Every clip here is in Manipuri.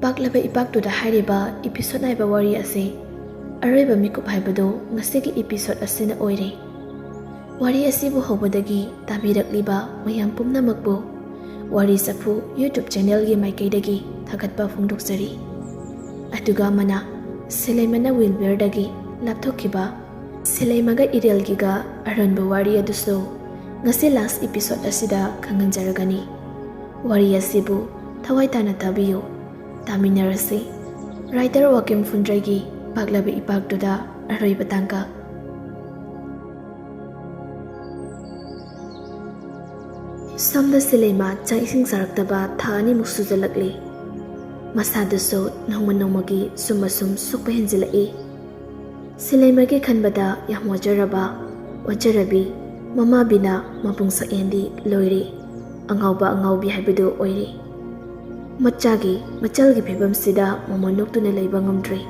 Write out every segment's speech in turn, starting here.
Paklaba epaktuda hairiba episode naiba wari ase aroiba mikup haibado ngasigi episode asina oire. Wari asibu hobadagi tabiragliba mayam pumnamakbu Wari CHAPHU YouTube channel gi maikaidagi thagatpa phongdokchari. Aduga mana Selaimana wheelbarrow dagi lapthokiba Selaimaga irelgiga aranba wari aduso ngase last episode asida khanganjaragani. Wari asibu thawai tana tabiyo taminarasi writer Wakim Fundraigi Paklaba epaktuda aroiba tangka. Samda Selaima chang ising saraktaba thani muksujalakli masadaso nongmagi sumasum sukpa henjilai. Selaimagi khanbada yam wajarabi mama bina mapungsa endi loiri angauba angaubi haibadu oiri. Machalgi phibam sida mama noktuna leiba ngamdri.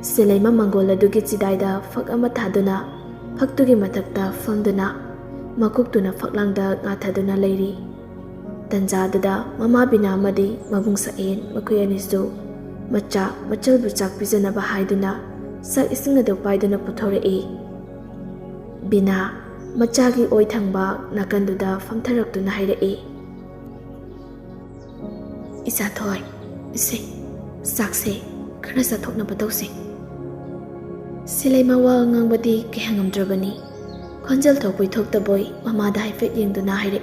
Selaima mangola dugi chidaida fak ama thaduna faktugi mathakta famduna makuktuna faklangda ngathaduna leiri. Tanjadada mama bina madi mabungsa en makuyanisu machalbu chak pijanaba haiduna sak isingado paiduna puthore. Bina machagi oithangba nakanduda famtharaktuna haire. Isa thoi ise sakse khara sathokna batausi. Selaima wa ngangbadi kehangamdrabani khonjal thokpoi thoktaboi mamada haifet yengduna haire.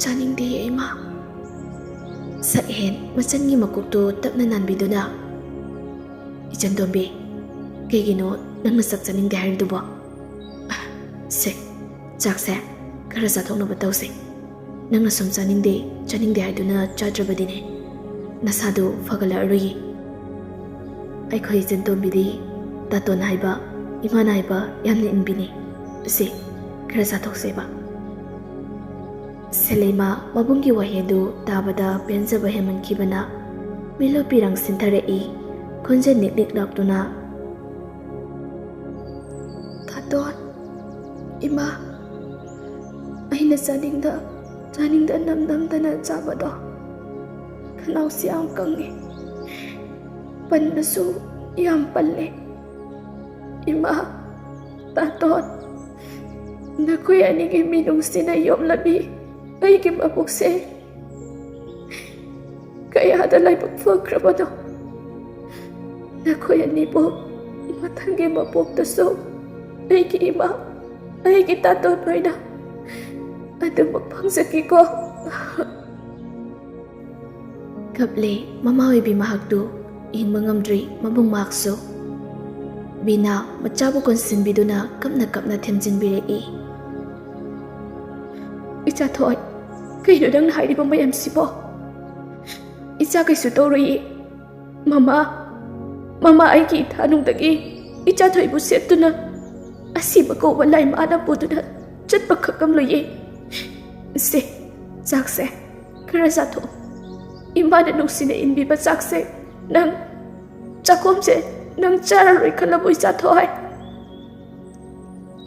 Chaningde ema sakhen machangi makukto tapna nanbiduna ichandombe kegino nangna sak chaningde hairdubo se chakse khara sathokna batausi. Nangna som chaningde haiduna chadrabadine nasadu fagala arui. Aikhoi ichandombidi taton haiba imana haiba yamna inbini se khara sathokseba. Selaima mabungi wahedu tabada penjaba hemankibana milo pirang sintarei khonja niknik laktuna taton ima aina chaningda namdana chabado khanau siam kangi pannasu yam palle. Ima taton nakoi anigi minung sina yom labi aigi mabukse kaya adalay pagfagrabado nakoi anibo matangi mabuktaso aigi ima aigi taton paida adu magpangsaki ko. Kaple mamawi bimahagdu in mangamdri mabung makso. Bina machabu konsinbiduna kapna themjinbirei. Icha thoi kaino dang hairiba mayam sibo icha kaisu toroi. Mama aigi thanungdagi icha thoi bu setuna asiba ko walai mana putuna chatpa khakam loye. Se chakse khara satho imana nuksina inbiba chakse nang chakomse nang chararoi khalaboi chathoi.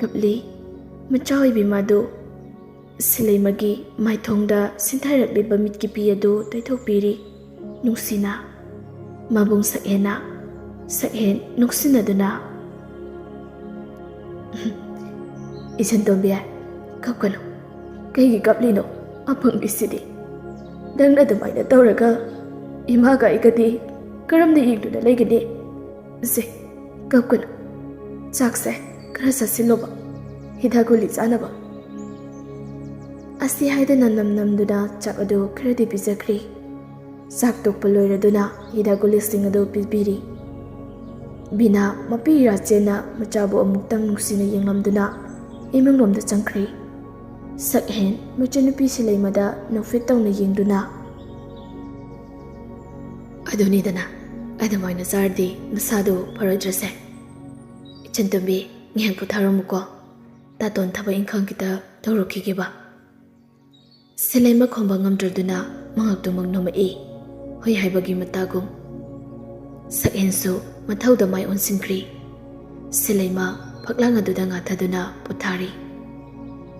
Kapli machawai bimadu Selaimagi maithongda sinthairakliba mitki piyadu taithokpiri nuksina mabung sakhen nuksinaduna ichandombia kapkano kaigi kaplino apang bisidi dangna dumaina tawraga imaga igadi karamda yingduna laigani se kapkano chakse khara sasiloba hidaguli chanaba. Asi haidana namduna chak adu kharadi pijakri. Chak tokpa loiraduna hidaguli sing adu pibiri. Bina mapira chena machabu amuktang nuksina yenglamduna imanglomda changkri. Sakhen machanupi Selaimada nofit tawna yengduna adunidana adamaina chardi masadu paradrase. Ichantombi ngihang putharamuko taton thaba inkhang kita tawrokhigiba. Selaima khomba ngamdraduna mangaktumang nomai hoi haibagi matagum. Sakhensu mathauda mai onsinkri. Selaima phaklang aduda ngathaduna puthari.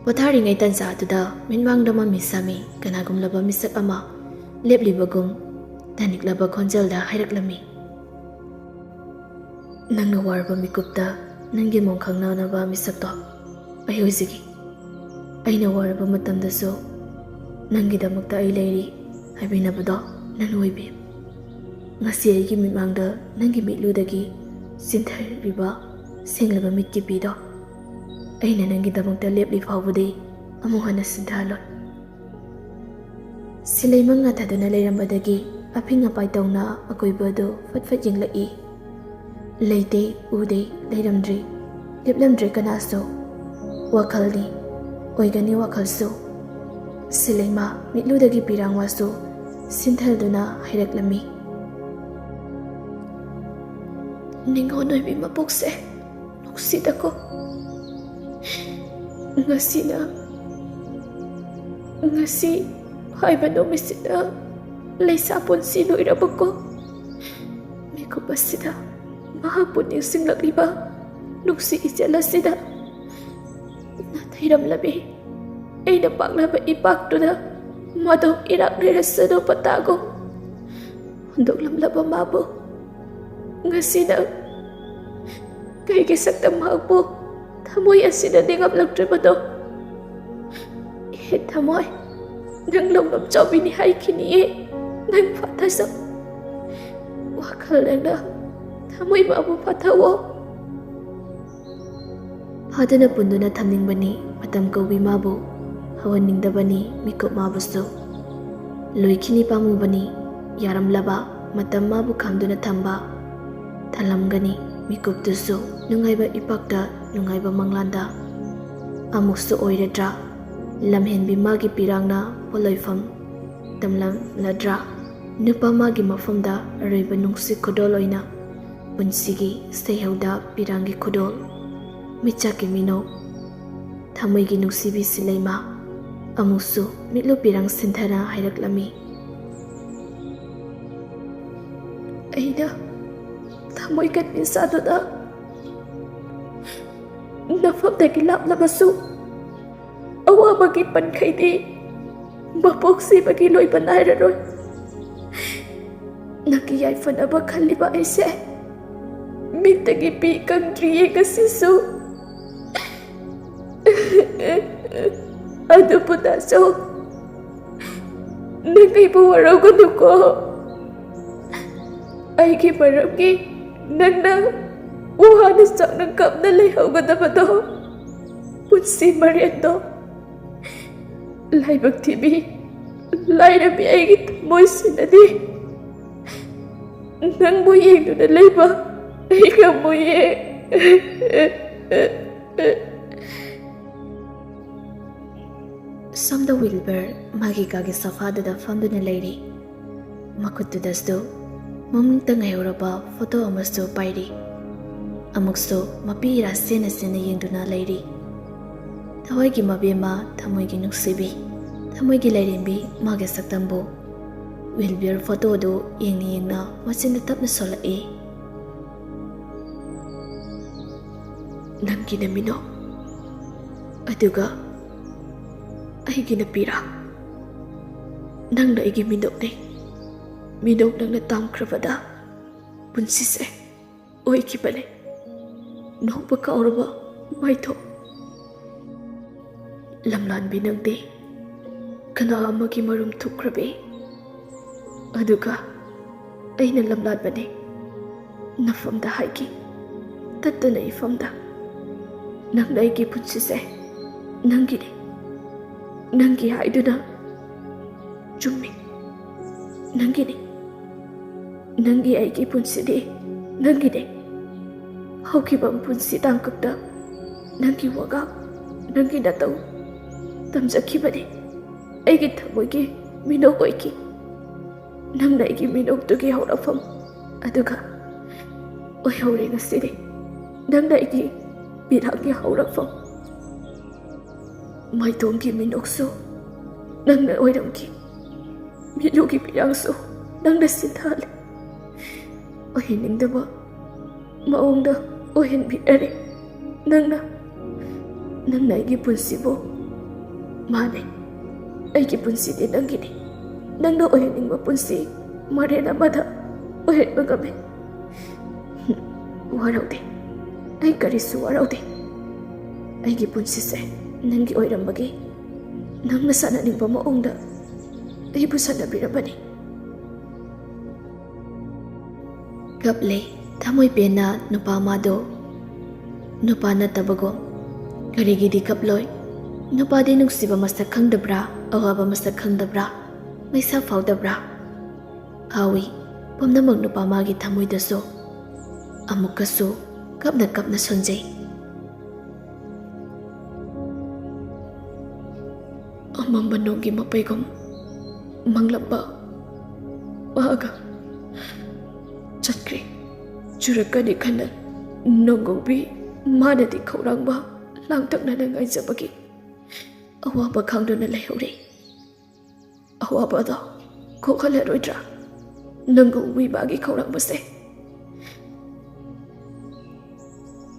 Potharingay tansa aduda minmangdama misami kanagumlaba misak ama leplibagum taniklaba khonjalda hairaklammi. Nangna warba mikupta nangi mong khangnanaba misakto ai hojigi. Aina warba matamdasu nangidamakta ai leiri haibinabado nanoibi. Ngasi aigi mitmangda nangi mitludagi sinthariba senglaba mitki pido. Aina nangidamakta lepli fawbudi amuh hana sinthalon. Silaimang ngathaduna leirambadagi aping apai tawna akoibado fatfat yenglai. Leite ude leiramdri leplamdri kanaso wakaldi oigani wakalso. Silaima mitludagi pirangwaso sinthalduna hairaklammi. Ningonoibi mapokse nuksidako. Ngasi haiba nomisida leisa punsi loirabako. Mikupasida mahapun yung singlakliba nuksi ijalasida. Natairamlabi ay napaklaba ipaktuda madong iraklirasado patago. Hundok lamlaba mabo. Ngasida kay kisakta magpo tamoy asida dingap lagtribado. Tamoy nang lomlom chobi ni hai kini nang patasa wakal na tamoy mabo patawo. Hadana punduna thamningbani matam kowi mabo hawaningdabani mikup mabusto loikini pamubani yaramlaba matam mabu khamduna thamba thalamgani mikuptusu nungaiba ipakta nungaiba manglanda amuksu oiradra lamhenbi magi pirangna poloifam tamlam ladra nupa magi mafamda aroiba nungsi khodol oina punsigi seihauda pirangi khodol michaki mino thamoigi nungsibi silaima amuksu mitlu pirang sinthana hairaklammi. Aina tamoy kat minsaduda nafamdagi laplabasu awabagi pankhaidi mapoksi bagi loy banayraroy. Nakiyay fanaba khaliba aise mintagi pi kangdriye kasisu adu pudaso nangay buwaraw ko duko. Aigi maramgi nangna uhana sak nangkap na layhaw gadabado punsi mariendo laibag tibi lairabi aigi tamoy sinadi nang muyeng na layba aiga muyeng. Samda Wilbur magi kagi safadada famduna leiri makutudasdo mamungta ngayoraba photo amasto pairi amukso mapira sena sena yengduna leiri. Thawaigi mabema thamoigi nuksibi thamoigi leirimbi magi saktambo Wilbur photo do yengna machinda tapna solai. Nanggi namino aduga aigi napira nangna aigi minok ne minok nangna tamkrabada punsise oikibane nokba kauraba maitho lamlanbi nangde kana amagi marum thukrabe aduga aina lamlanbane nafamda haigi tattuna ifamda nangna aigi punsise nangine nangi haiduna chummi nangine nangi aigi punside nangine haukibam punsi tangkapda nangi waga nangi natau tamjakibane aigi thamoigi minok oiki nangna aigi minok tugi haurafam aduga oihore ngaside nangna aigi birangi haurafam maitonggi minokso nangna oiramgi milugi pirangso nangna sinthale ohiningdaba maongda ohinbirare nangna aigi punsibo Mane, aiki punsidi nangini. Nangna oyaningba punsi marena mada oyanba game. Waraude. Ai karisu waraude. Aiki punsise nangi oirambagi. Nangna sananingba maongda aibu sanabirabani. Kaple thamoi pena nupa mado. Nupa natabago. Karigidi kaploi. Nupa di nungsiba masak khangdabra, awaba masak khangdabra, maisa faudabra. Hawi, pamnamag nupa magi thamoy daso. Amukaso, kapna sonjay. Amang banogi mapaygom, manglamba, maaga. Chatkri, churakani kana, nongobi, manadi kaurangba, langtak na nangay sabagi. Awaba khangdo na layhuri. Awaba do, kokalaroidra. Nanggobi bagi kaurangba se.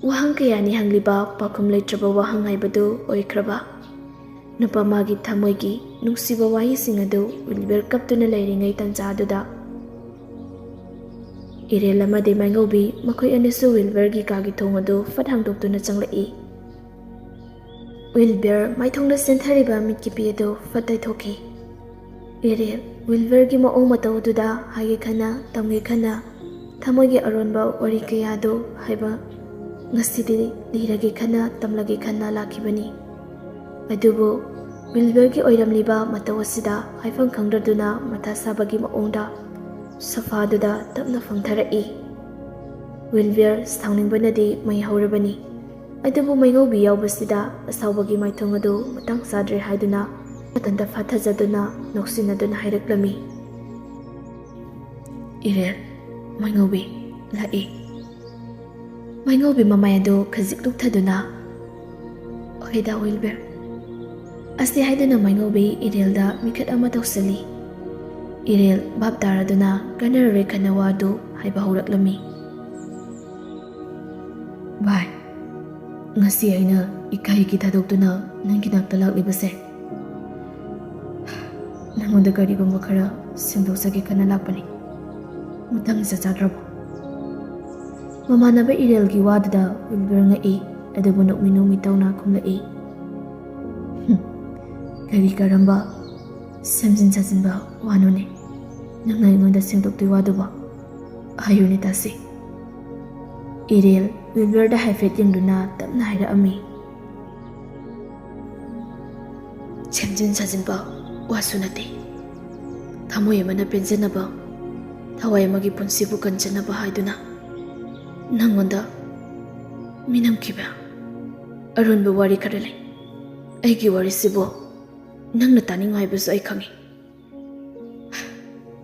Wahang kaya ni hangliba pakum laytraba wahang haibado oikraba. Nupa magi thamoygi nungsiba wahi singado Wilber kaptuna layringay tanjaduda. Irel amadi maingaubi makoy anisu Wilbergi kagi thongado fathangdoktuna changlai. Wilber maithongna senthariba mitkipiado fatai thoki. Irel Wilbergi maong matawduda hagi khana tamgi khana thamoygi aronba wari kayado haiba ngasidi liragi khana tamlagi khana lakibani. Adubu Wilbergi oiramliba matawasida haifang khangdraduna matha sabagi maongda safaduda tapna fangtharai. Wilber sauningbanadi mai haurabani. Adubu maingaubi yaubasida asawbagi maithongadu matang sadre haiduna matanda fathajaduna noksinaduna hairaklami. Irel maingaubi lai. Maingaubi mamayado khazik lukthaduna oida Wilber asti haiduna maingaubi Irelda mikhat ama tawsali. Irel bab taraduna kanarare kanawadu haiba horaklami. Bye. Ngasi aina ikai kita doktuna nangi nakta laklibase. Nangonda karigumba khara sindosage kana lakpani. Mutang sachadrabo. Mamanaba Irelgi waduda Wilber ngai adubu nokminu mitawna khumlai. Kari karamba samjin sajinba wanone. Nangna ingonda singdoktui waduba. Ayuni tasi. Irel Wilber da haifet yengduna tapna haira ami. Samjin sajinba wasunate. Thamoy amana penjanaba. Thawai amagi punsibu kanjanaba haiduna. Nangonda minamkiba. Arunba wari karale. Aigi wari sibo. Nangna taning haibasu ai khangi.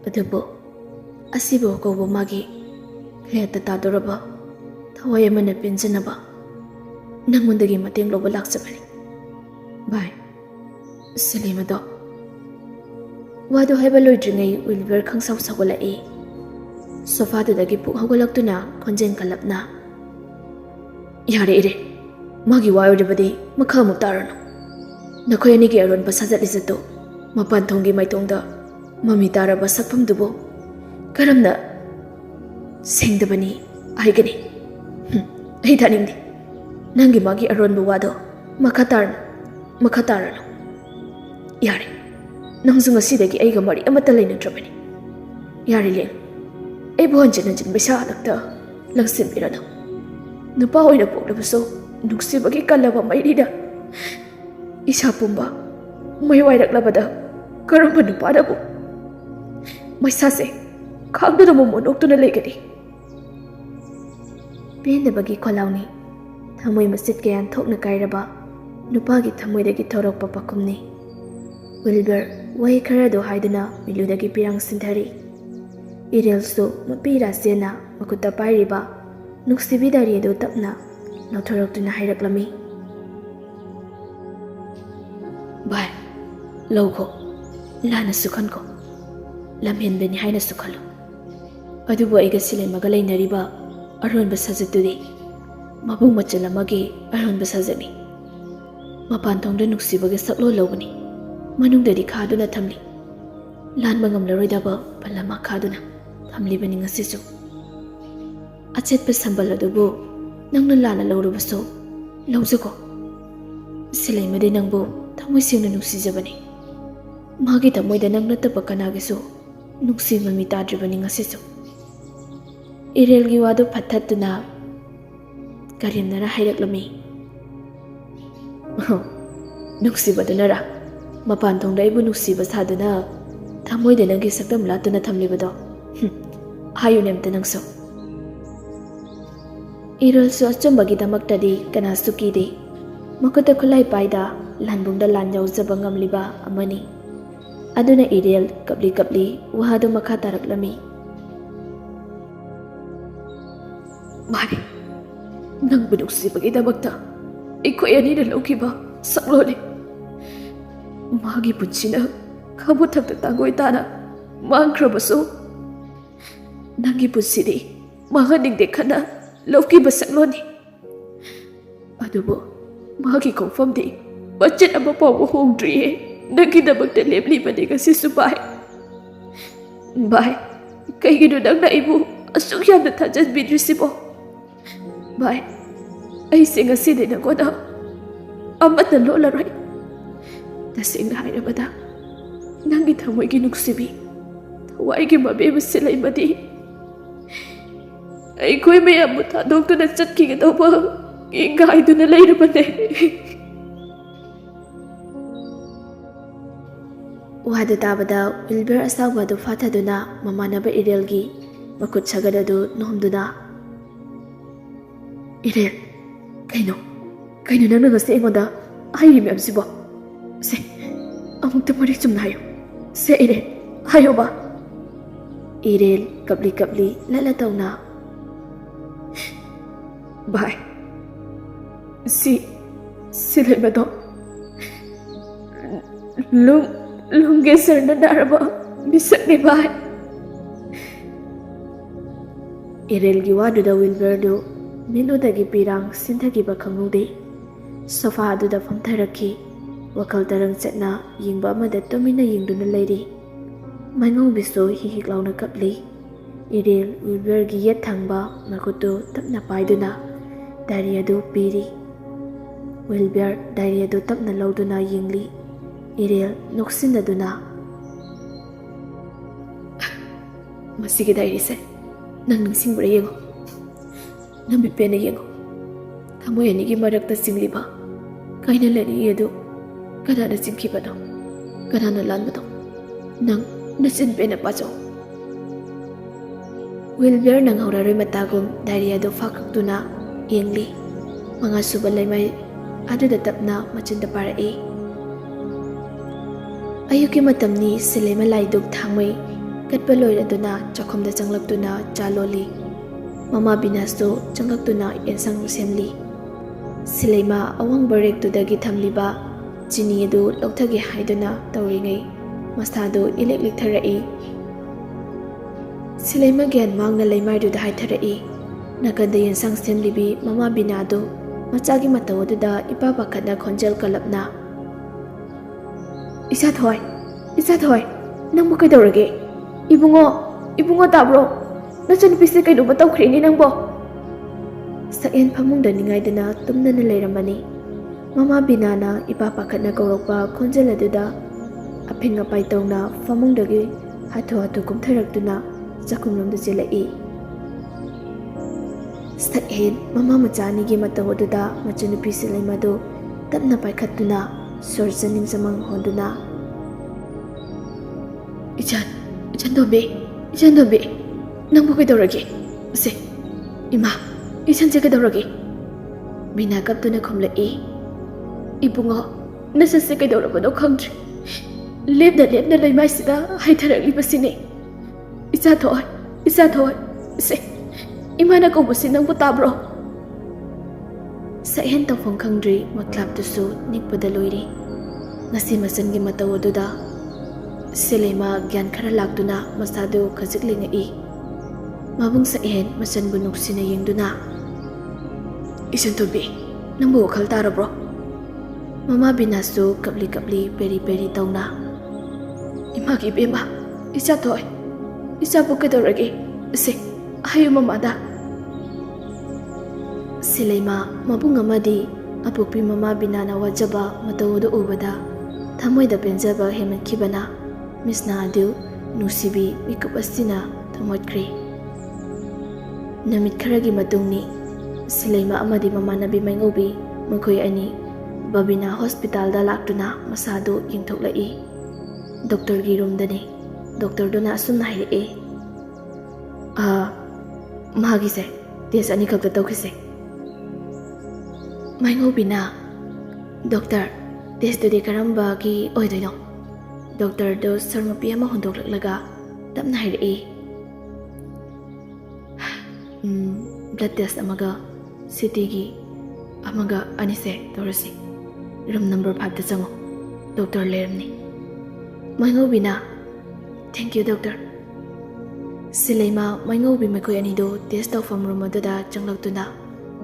Adubo asibo kawba magi kayata tadoraba. Thawai amana penjanaba. Nangondagi mateng loba laksabani. Bye. Salimado. Wado haiba loidringai Wilber khangsaw sagolai. Sofadudagi puk hawgalaktuna khonjeng kalapna. Yare ire. Magi wayodabadi makhamuk tarano. Nakoy anigi aron pasajatlisato. Mapan thonggi maitongda mami taraba sakpamdubo. Karamna sengdabani aigani. Ai thaningdi. Nangi magi aron wado makatarano. Yare. Nangsu ngasidagi aiga mari amata lainadrabani. Yare leng. Ai bonjana jin bisa lakta langsim birana. Nupa oina poklabaso nuksibagi kalaba mairida. Isa pumba may wairaklabada karamba nupadabu. Maisase khangduna momonoktuna legadi. Pendabagi kolawni thamoy masit kayan thokna kairaba nupagi thamoydagi thorokpa pakumni. Wilber wai kharado haiduna miludagi pirang sindhari. Irelsu mapira sena makuta pairiba nuksibidari edo tapna nauthoroktuna hairaklami. Bye. Logo lana sukhanko lamhenbeni haina sukhalo. Adubu aiga silemaga lainariba aronba sajatudi mabung machalamagi aronba sajani. Mapan thongda nuksibage saklo lobani. Manungdadi khaduna thamli. Lanba ngamlaroidaba palama khaduna thamlibani ngasisu. Achetpa sambal adubu nangna lana lawrubaso lawjako. Silaimade nangbu thamoi singna nuksijabani. Magi thamoida nangna tapa kanagisu nuksiba mi tadribani ngasisu. Irelgi wadu phathatuna karimnara hairaklami. Nuksibadunara mapan thongda ibu nuksiba saduna thamoida nangi saktam latuna thamlibado. Hayu nemta nangso. Irolso achumbagidamaktadi kanasu kide. Makuta khulai paida lanbungda lan yaujaba ngamliba amani. Aduna Irel kapli wahadu makha taraklami. Wari, nang nuksibagidamagta ikoi anina lawkiba sakloni. Magi punsina kabuthakta tangoi tana mangkhrabasu nangi punsidi mahaningde khana lawkiba sakloni. Adubu magi kongfamdi budget ama pawu hongdriye nangidamagta leblibani ngasisu bai. Bai, kaigino nangna ibu asuk yamna thajabidrisibo. Bai, ai ngasi nangona amata lolarai. Tasingna hairabada nangi thamoigi nuksibi thawaigi mabeba silaimadi aikoi mayambu thadokuna chatkigadauba ingaiduna leirabane. Wahada tabada wilber asawadu fathaduna mamanaba Irelgi makut sagadadu nomduna. Irel, kaino nangna ngasi aingoda hairi meyamsibo. Se, amukta mari chumna hayo. Se Irel, hayo ba? Irel kapli lala tawna. Bai, silaimado lungge sarna daraba bisakni bai. Irelgi waduda wilberdu miludagi pirang sinthagiba khangnude. Sofa aduda famtharakhi. Wakal tarang chetna yingba amada tomina yingduna leiri. Maingau biso hihik launa kapli. Irel wilbergi yet thangba makutu tapna paiduna diary adu piri. Wilber diary adu tapna lauduna yingli. Irel noksinaduna. Masigi diary se nang ningsingbra yengo. Nang bipena yengo. Thamoy anigi marakta singliba. Kaina lani yedu. Kanana singkibano. Kanana lanbado. Nang nasin pena pacho. Wilber nang haurari matagum diary adu fakakduna yengli. Mga subalay may aduda tapna machinda parai. Ayuki matamni silema laiduk thangmay katpaloy aduna chakomda changlakduna chaloli. Mama binasto changlakduna ensang semli. Silema awang barek tudagi thamliba chini adu lokthagi haiduna tawringai masado ilik tharai. Silema gyan mangna leimaidu da haitharai. Nakanda ensang semlibi mama binado machagi matawoduda ipa pakhatna khonjel kalapna. Isa thoy nangbo kaidorage ibungo tabro nasan pise kaido bataw khrini nangbo. Saen phamungda ningaidana tumnana leiramani. Mama binana ipa pakhatna kawrokpa khonjel aduda aphinga paitawna phamungdagi hathu kumtharakduna chakumlomda jelai. Saen mama machanigi matawoduda machunupi silaimado tapna paikhatuna sorjaning samang honduna. Ichan dobe nangbo kaidorage se ima ichan je kaidorage bina kaptuna khomlai. Ibungo nasase kaidorabado khangdri lepna leimaisida haitharagli basine. Icha thoy se imana kobasi nangbo tabro. Saen tawfong khangdri maklaptusu nikpada loiri. Ngasi masangi matawoduda silema gyan khara lakduna masado khajiklingai. Mabung saen masanbu nuksina yengduna. Isan tobe nangbo wakhal tarabro. Mama binasu kapli peri tauna. Imagi bema, isa toy. Isa po kedorage. Se, ayo mamada. Silaima mabung amadi apukpi mama binana wajaba matawudu ubada. Thamoida penjaba hemakibana. Misna adu nusibi mikup astina thamotkri. Namit kharagi matungni Silaima amadi mama nabi maingobi makhoi ani Babina hospital da laktuna masado yingthoklai. Doctor gi room dani. Doctor dona asumna haire. Magi se test ani khakta tawkhise. Maingobina Doctor test de karamba gi oidoino. Doctor do sarmapi ama hondoklaklaga tapna haire. Blood test amaga city gi amaga anise torasi. Room number 5 ta chango. Doctor lermni. Maingobina. Thank you doctor. Silaima maingobi makoi ani do test taw from room da changlaktuna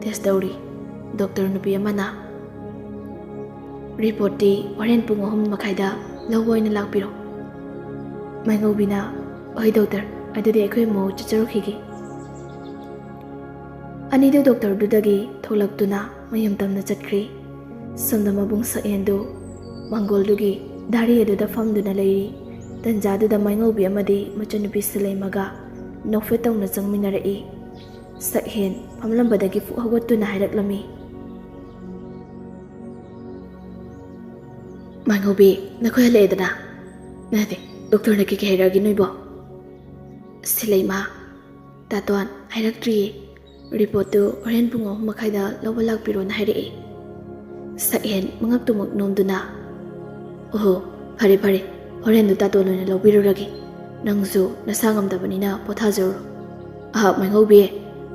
test dauri. Doctor nupi amana. Report di waren pung 3 makaida lawoina lakpiro. Maingobina. Oi doctor, adudi ekoi mo chacharukhigi. Ani do doctor dudagi tholaktuna mayam tamna chatkri. Samda mabung saendo mangol dugi dari aduda famduna leiri tanjadu da maingobi amadi machanupi Silaimaga nokfetawna changminarai sakhen famlambadagi fu hawatuna hairaklami. Maingobi nakhoi ledana nade doctor na ki hairagi noibo. Silaima tatwan hairaktriye report to oren pungo makaida lawalak piro na hairai. Sakhen mangaktumak nomduna. Oh, pare horen du tato loina lawbiruragi. Nangsu nasangamdabanina pothajoro. Maingobi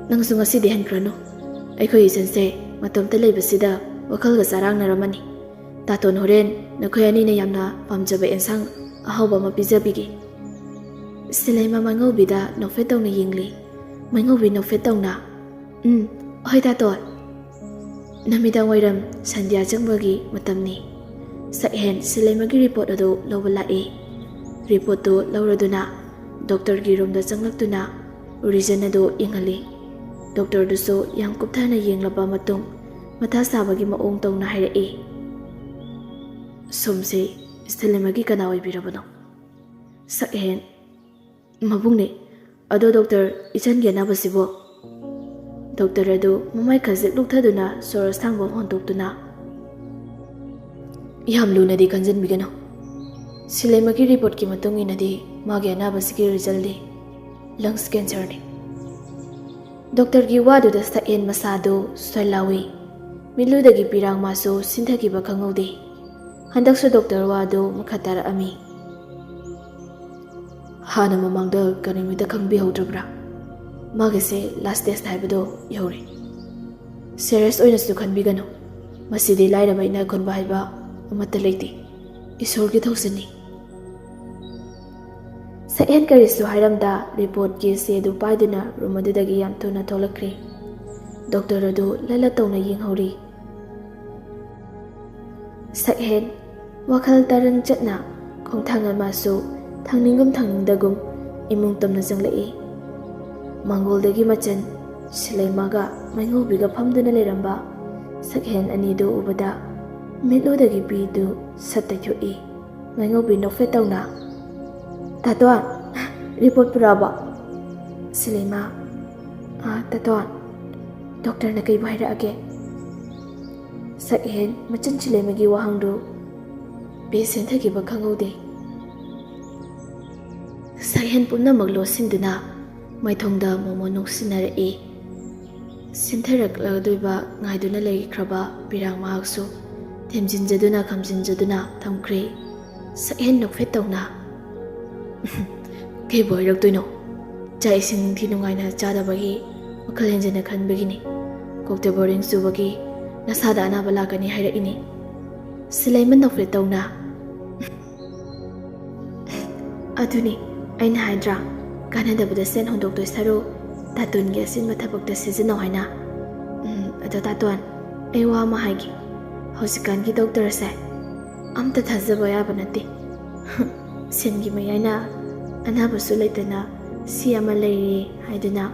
nangsu ngasidi hankrano. Aikhoi isense matomta leibasida wakhalga sarangnaramani. Taton horen nakhoi ani na yamna pamjaba ensang ahawba ma pijabigi. Silaima Maingobi da nofetawna yingli. Maingobi nofetawna. Hoi tato. Namidang wairam sandya changbagi matamni. Sakhen Silaimagi report ado lawalai. Report to lawraduna doctor gi room da changlaktuna reason ado ingali. Doctor duso yang kupthana yenglaba matung matha sabagi maong tawna hairai. Somse Silaimagi kana oibirabano. Sakhen mabungne ado doctor ichan gena basibo. Doctor ado mamai khazik lukthaduna soras thangba hontoktuna yam luna di kanjan bigano. Silaimagi report ki matung inadi magi anabasigi result di lungs cancer ni. Doctor gi wadu da sakhen masado swalawi miludagi pirang maso sindhagi ba khangodi. Handaksu doctor wadu makhatara ami. Hana mamangda kanimida khangbi haudrabra. Magase last test haibado yauri. Serious oina su khanbigano. Masidi lairaba ina khonba haiba amata leiti. Isor gi thosani. Sakhen karisu hairamda report ki se du paiduna rumadudagi yam thuna tholakri. Doctor adu lala tawna yinghori. Sakhen wakhal tarang chatna khongthanga masu thangningum thangningdagum imung tamna janglai. Mangoldagi machan Silaimaga Maingobiga famduna leramba Sakhen anido ubada mitlodagi pidu sattayoi. Maingobi nofetawna. Tatwan report puraba. Silaima tatwan doctor na kay bahira age. Sakhen machan Silaimagi wahangdo patient thagi ba khangode. Sakhen pumna maglo sinduna maithongda momo noksinare sintherak ladoiba ngaiduna leikraba pirang mahaksu themjinjaduna khamjinjaduna thamkre sakhen nokfetawna ke boirak toino chai sing thi nungaina chada bagi wakhalenjana khanbagini kokte boring subagi nasada ana balakani haira ini Silaiman nokfetawna aduni aina haidra Canada bada sen hondok to saro tatun ge sin mathabak ta season haina ado tatwan ewa ma haigi hosikangi doctor se amta thajaba yaba nate sengi mayana anaba su leitana si ama leire haiduna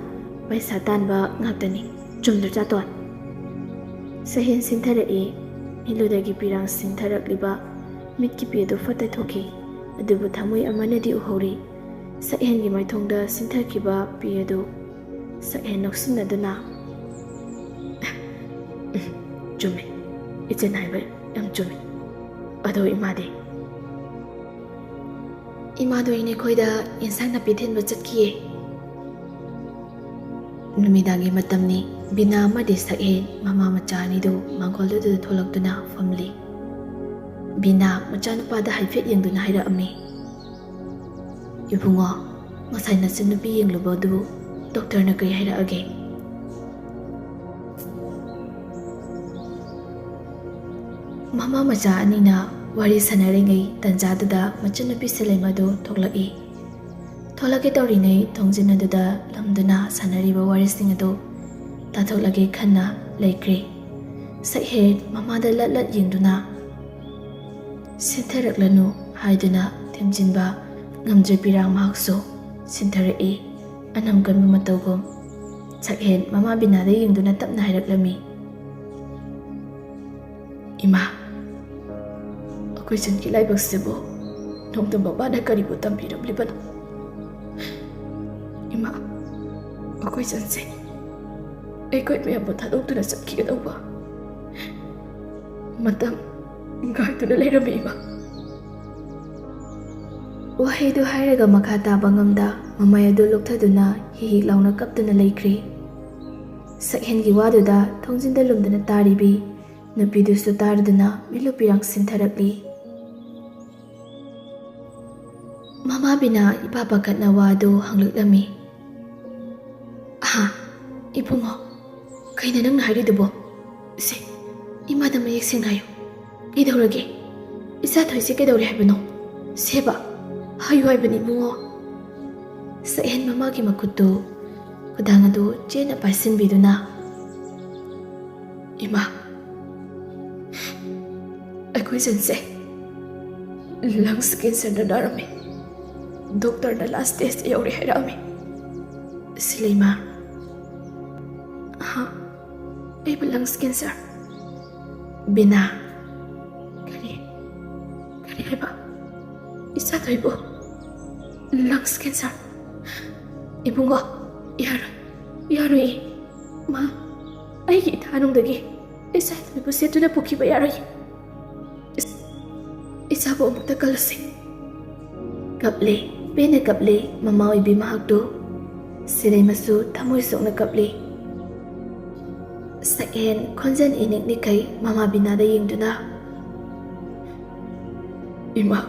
paisa tanba ngakani chumdur chaton sahen sinthara e miludagi pirang sintharak liba mitki pedo fata thoki adubu thamoi amanadi uhori sahen gi maithongda sinthakiba pedo sahen noksinaduna chume ichen haiba yam chume ado imado ine khoida insang na pithen ba chatkiye numidangi matamni bina amadi sakhen mama machani do mangol do tholakduna family bina machana pada haifet yengduna haira ami ibungo masai na sinupi yenglubo du doctor na kai haira age mama macha anina wari sanarengai tanjadada machanupi selaimado thoklaki tholake tauringai thongjinaduda lamduna sanariba warising ado tatholage khanna laikre sakhe mamada lat yengduna sintharaklanu haiduna themjinba ngamje pirang mahakso sinthare anam kan matawgom sakhe mama binada yengduna tapna hairaklami ima question ki laibak sebo nong tamba bada kari bu tampiram liban ima question se ekoi me abu thadok tu na sakki ga ba matam ngai tu na leirami ima wahai du hairaga makha ta bangamda mamay adu lokthaduna hi launa kaptuna leikri sakhen gi wadu da thongjinda lumdana taribi nupidu su tarduna milu pirang sintharakli mama bina ipa pakatna wadu hangluklami ibungo kaina nang hari dubo se imada mayek singayo idorage isa thoisi ke dore habino seba hayu haibani bungo sahen mama ki makutu kudang adu chena paisin biduna ima akoi sense lungs cancer na darame doctor na last test yauri hairami silema ay lungs cancer bina kari haiba isa toibo lungs cancer ibungo yaro ma ay ki thanong dagi isa toibo setuna pukiba yaro isa bo mukta kalasi kaple pene kaple mama ibi mahakdo sirai masu thamoi sokna kaple saken khonjan inik nikai mama binada yengduna ima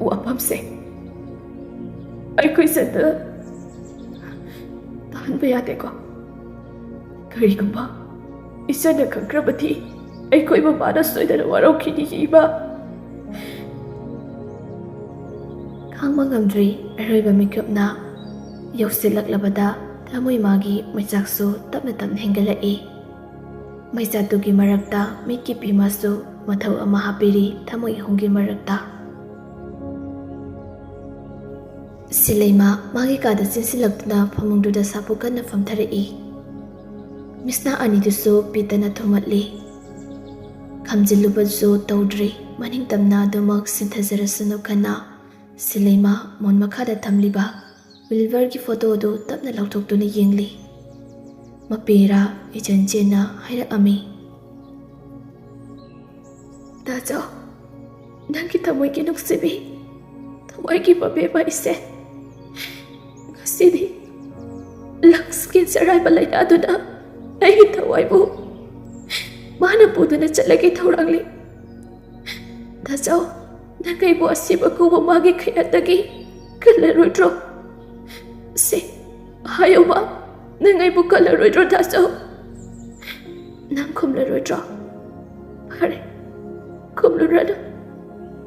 wapam se ai koi sanda tan bayate ko kari gamba isa na kankrabati ai koi ba bada soidana warau khini hiba khangma ngamdri aroiba mikapna yausilaklabada thamoi magi maichaksu tapna hengalai maisatugi marakta miki pimasu mathau ama hapiri thamoi hongi marakta sileima magi kada sinsilaktuna phamungduda sapukanna famtharai misna anidusu pitana thomatli khamjilubasu tawdri maning tamna dumak sinthazarasunu kana sileima mon makhada thamliba Wilver ki photo do tapna lauthokduna yengli mapera ijanjena haira ami dajo nangki thamoi ki nuksibi thawai ki babe ba ise ngasidi lungs cancer ai balai aduna ai thawai bu mana puduna chalagi thorangli dajo nangai bo asiba ko magi khayatagi kalarodro se hayoba nangai bu kalarodro dajo nang khumlarodro pare khumlurada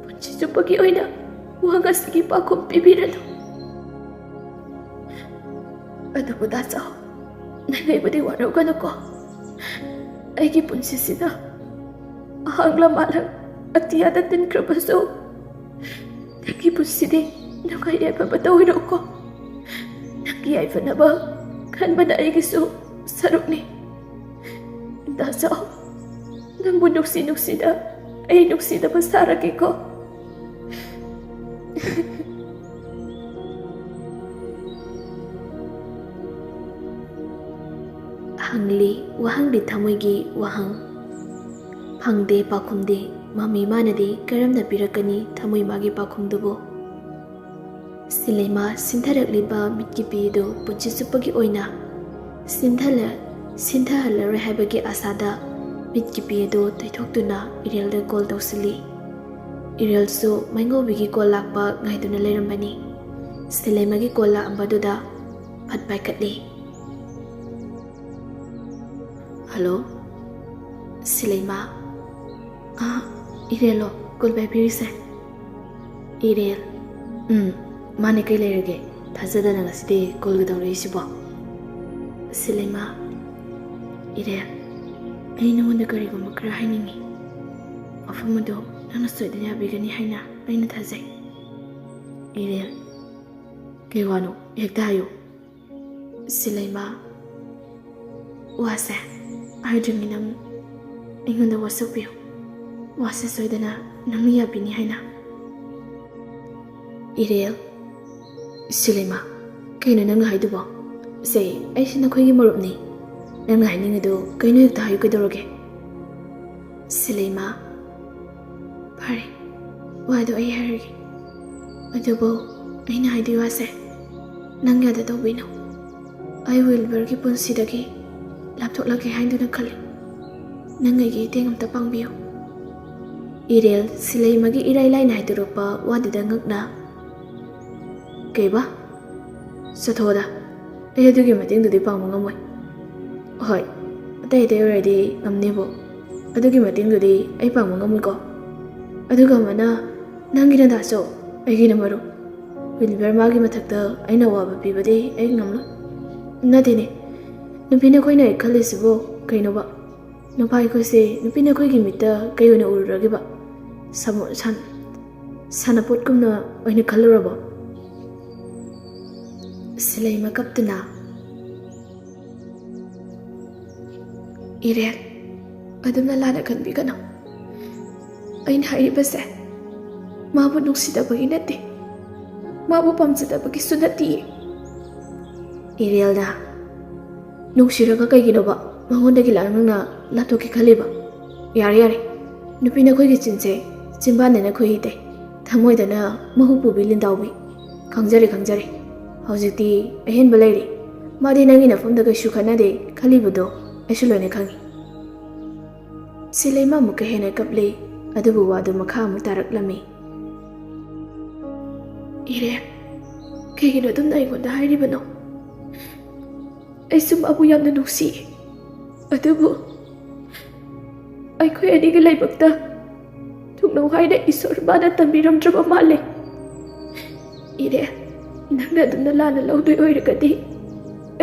panchi chupagi oina wanga sigi pa khum pibirado adu bu dajo nangai bu de waro kana ko ꯑꯩꯒꯤ ꯄꯨꯟꯁꯤꯁꯤꯗ ꯑꯍꯥꯡꯂ ꯃꯥꯂꯪ ꯑꯇꯤꯌꯥꯗ ꯇꯤꯟꯈ꯭ꯔꯕꯁꯨ ꯅꯪꯒꯤ ꯄꯨꯟꯁꯤꯗꯤ ꯅꯨꯡꯉꯥꯏ ꯌꯥꯏꯐꯕ ꯇꯧꯔꯣꯀꯣ. ꯅꯪꯒꯤ ꯌꯥꯏꯐꯅꯕ ꯈꯟꯕꯗ ꯑꯩꯒꯤꯁꯨ ꯁꯔꯨꯛꯅꯤ. ꯗꯥꯆꯥꯎ, ꯅꯪꯕꯨ ꯅꯨꯡꯁꯤꯗ ꯑꯩ ꯅꯨꯡꯁꯤꯗꯕ ꯁꯥꯔꯒꯦꯀꯣ. ꯍꯪꯂꯤ ꯋꯥꯍꯪꯗꯤ ꯊꯃꯣꯏꯒꯤ ꯋꯥꯍꯪ. ꯐꯪꯗꯦ ꯄꯥꯎꯈꯨꯝꯗꯤ ꯃꯃꯤ ꯃꯥꯅꯗꯤ ꯀꯔꯝꯅ ꯄꯤꯔꯛꯀꯅꯤ ꯊꯃꯣꯏ ꯃꯥꯒꯤ ꯄꯥꯎꯈꯨꯝꯗꯨꯕꯨ. ꯁꯤꯂꯩꯃ ꯁꯤꯟꯊꯔꯛꯂꯤꯕ ꯃꯤꯠꯀꯤ ꯄꯤꯗꯨ ꯄꯨꯟꯁꯤ ꯆꯨꯞꯄꯒꯤ ꯑꯣꯏꯅ ꯁꯤꯟꯊꯍꯜꯂꯔꯣꯏ ꯍꯥꯏꯕꯒꯤ ꯑꯥꯁꯥꯗ ꯃꯤꯠꯀꯤ ꯄꯤ ꯑꯗꯨ ꯇꯩꯊꯣꯛꯇꯨꯅ ꯏꯔꯦꯜꯗ ꯀꯣꯜ ꯇꯧꯁꯤꯜꯂꯤ. ꯏꯔꯦꯜꯁꯨ ꯃꯩꯉꯧꯕꯤꯒꯤ ꯀꯣꯜ ꯂꯥꯛꯄ ꯉꯥꯏꯗꯨꯅ ꯂꯩꯔꯝꯕꯅꯤ. ꯁꯤꯂꯩꯃꯒꯤ ꯀꯣꯜ ꯂꯥꯛꯑꯝꯕꯗꯨꯗ ꯐꯠ ꯄꯥꯏꯈꯠꯂꯤ. ꯍꯜꯂꯣ, ꯁꯤꯂꯩꯃ. ꯏꯔꯦꯜꯂꯣ ꯀꯣꯜ ꯄꯥꯏꯕꯤꯔꯤꯁꯦ? ꯏꯔꯦꯜ: ꯃꯥꯅꯦ, ꯀꯩ ꯂꯩꯔꯒꯦ? ꯊꯥꯖꯗꯅ ꯉꯁꯤꯗꯤ ꯀꯣꯜꯒ ꯇꯧꯔꯛꯏꯁꯤꯕꯣ. ꯁꯤꯂꯩꯃ: ꯏꯔꯦꯜ, ꯑꯩ ꯅꯉꯣꯟꯗ ꯀꯔꯤꯒꯨꯝꯕ ꯈꯔ ꯍꯥꯏꯅꯤꯡꯉꯤ. ꯋꯥꯐꯝ ꯑꯗꯨ ꯅꯪꯅ ꯁꯣꯏꯗꯅ ꯌꯥꯕꯤꯒꯅꯤ ꯍꯥꯏꯅ ꯑꯩꯅ ꯊꯥꯖꯩ. ꯏꯔꯦꯜ: ꯀꯩ ꯋꯥꯅꯣ? ꯍꯦꯛꯇ ꯍꯥꯏꯌꯨ. ꯁꯤꯂꯩꯃ: ꯋꯥꯁꯦ ꯍꯥꯏꯗ꯭ꯔꯤꯉꯩ ꯅꯪ ꯑꯩꯉꯣꯟꯗ ꯋꯥꯁꯛꯄꯤꯌꯨ. ꯋꯥꯁꯦ ꯁꯣꯏꯗꯅ ꯅꯪꯅ ꯌꯥꯕꯤꯅꯤ ꯍꯥꯏꯅ. ꯏꯔꯦꯜ: ꯁꯤꯂꯩꯃ, ꯀꯩꯅꯣ ꯅꯪꯅ ꯍꯥꯏꯗꯨꯕꯣ? ꯁꯦ, ꯑꯩꯁꯤ ꯅꯈꯣꯏꯒꯤ ꯃꯔꯨꯞꯅꯤ. ꯅꯪꯅ ꯍꯥꯏꯅꯤꯡꯉꯤꯗꯨ ꯀꯩꯅꯣ ꯍꯦꯛꯇ ꯍꯥꯏꯌꯨ. ꯀꯩꯗꯧꯔꯒꯦ? ꯁꯤꯂꯩꯃ: ꯐꯔꯦ, ꯋꯥꯗꯣ ꯑꯩ ꯍꯥꯏꯔꯒꯦ. ꯑꯗꯨꯕꯨ ꯑꯩꯅ ꯍꯥꯏꯗꯣꯏ ꯋꯥꯁꯦ ꯅꯪ ꯌꯥꯗ ꯇꯧꯕꯤꯅꯨ. ꯑꯩ ꯋꯤꯜꯕꯔꯒꯤ ꯄꯨꯟꯁꯤꯗꯒꯤ ꯂꯥꯞꯊꯣꯛꯂꯒꯦ ꯍꯥꯏꯗꯨꯅ ꯈꯜꯂꯤ. ꯅꯪ ꯑꯩꯒꯤ ꯃꯇꯦꯡ ꯑꯝꯇ ꯄꯥꯡꯕꯤꯌꯨ. ꯏꯔꯦꯜ ꯁꯤꯂꯩꯃꯒꯤ ꯏꯔꯥꯏ ꯂꯥꯏꯅ ꯍꯥꯏꯗꯣꯔꯛꯄ ꯋꯥꯗꯨꯗ ꯉꯛꯅ, ꯀꯩꯕ? ꯆꯠꯊꯣꯛꯑꯣꯗ. ꯑꯩ ꯑꯗꯨꯒꯤ ꯃꯇꯦꯡꯗꯨꯗꯤ ꯄꯥꯡꯕ ꯉꯝꯃꯣꯏ. ꯍꯣꯏ, ꯑꯇꯩ ꯑꯣꯏꯔꯗꯤ ꯉꯝꯅꯦꯕꯨ ꯑꯗꯨꯒꯤ ꯃꯇꯦꯡꯗꯨꯗꯤ ꯑꯩ ꯄꯥꯡꯕ ꯉꯝꯃꯣꯏꯀꯣ. ꯑꯗꯨꯒ ꯑꯃꯅ ꯅꯪꯒꯤ ꯅꯗꯥꯆꯧ, ꯑꯩꯒꯤꯅ ꯃꯔꯨꯞ. ꯋꯤꯜꯕꯔ ꯃꯥꯒꯤ ꯃꯊꯛꯇ ꯑꯩꯅ ꯑꯋꯥꯕ ꯄꯤꯕꯗꯤ ꯑꯩ ꯉꯝꯂꯣꯏ. ꯅꯠꯇꯦꯅꯦ, ꯅꯨꯄꯤ ꯅꯈꯣꯏꯅ ꯑꯩ ꯈꯜꯂꯤꯁꯤꯕꯨ ꯀꯩꯅꯣꯕ? ꯅꯨꯄꯥ ꯑꯩꯈꯣꯏꯁꯦ ꯅꯨꯄꯤ ꯅꯈꯣꯏꯒꯤ ꯃꯤꯠꯇ ꯀꯩ ꯑꯣꯏꯅ ꯎꯔꯨꯔꯒꯦꯕ? ꯁꯥꯟꯅꯄꯣꯠꯀꯨꯝꯅ ꯑꯣꯏꯅ ꯈꯜꯂꯨꯔꯕꯣ? ꯁꯤꯂꯩꯃ ꯀꯞꯇꯨꯅ, ꯏꯔꯦꯜ, ꯑꯗꯨꯝꯅ ꯂꯥꯟꯅ ꯈꯟꯕꯤꯒꯅꯨ. ꯑꯩꯅ ꯍꯥꯏꯔꯤꯕꯁꯦ ꯃꯥꯕꯨ ꯅꯨꯡꯁꯤꯗꯕꯒꯤ ꯅꯠꯇꯦ, ꯃꯥꯕꯨ ꯄꯥꯝꯖꯗꯕꯒꯤꯁꯨ ꯅꯠꯇꯤꯌꯦ. ꯏꯔꯦꯜꯅ, ꯅꯨꯡꯁꯤꯔꯒ ꯀꯩꯒꯤꯅꯣꯕ ꯃꯉꯣꯟꯗꯒꯤ ꯅꯪꯅ ꯂꯥꯞꯊꯣꯛꯀꯦ ꯈꯜꯂꯤꯕ? ꯌꯥꯔꯦ, ꯅꯨꯄꯤ ꯅꯈꯣꯏꯒꯤ ꯆꯤꯟꯁꯦ ꯆꯤꯟꯕꯥꯟꯗꯅ ꯈꯣꯏꯍꯤꯗꯦ, ꯊꯃꯣꯏꯗꯅ ꯃꯍꯨ ꯄꯨꯕꯤ ꯂꯤꯟꯗꯥꯎꯕꯤ. ꯈꯪꯖꯔꯦ. ꯍꯧꯖꯤꯛꯇꯤ ꯑꯍꯦꯟꯕ ꯂꯩꯔꯤ. ꯃꯥꯗꯤ ꯅꯪꯒꯤ ꯅꯐꯝꯗ ꯀꯩꯁꯨ ꯈꯟꯅꯗꯦ ꯈꯜꯂꯤꯕꯗꯣ ꯑꯩꯁꯨ ꯂꯣꯏꯅ ꯈꯪꯉꯤ. ꯁꯤꯂꯩꯃ ꯑꯃꯨꯛꯀ ꯍꯦꯟꯅ ꯀꯞꯂꯤ. ꯑꯗꯨꯕꯨ ꯋꯥꯗꯨ ꯃꯈꯥ ꯑꯃꯨꯛ ꯇꯥꯔꯛꯂꯝꯃꯤ. ꯏꯔꯦꯜ, ꯀꯩꯒꯤꯅꯣ ꯑꯗꯨꯝꯅ ꯑꯩꯉꯣꯟꯗ ꯍꯥꯏꯔꯤꯕꯅꯣ? ꯑꯩꯁꯨ ꯃꯥꯕꯨ ꯌꯥꯝꯅ ꯅꯨꯡꯁꯤꯌꯦ. ꯑꯗꯨꯕꯨ ꯑꯩꯈꯣꯏ ꯑꯅꯤꯒꯤ ꯂꯥꯏꯕꯛꯇ ꯊꯨꯡꯅꯧ ꯍꯥꯏꯅ ꯏꯁꯣꯔ ꯃꯥꯅ ꯇꯝꯕꯤꯔꯝꯗ꯭ꯔꯕ ꯃꯥꯜꯂꯦ. ꯏꯔꯦꯜ, ꯅꯪꯅ ꯑꯗꯨꯝꯅ ꯂꯥꯟꯅ ꯂꯧꯗꯣꯏ ꯑꯣꯏꯔꯒꯗꯤ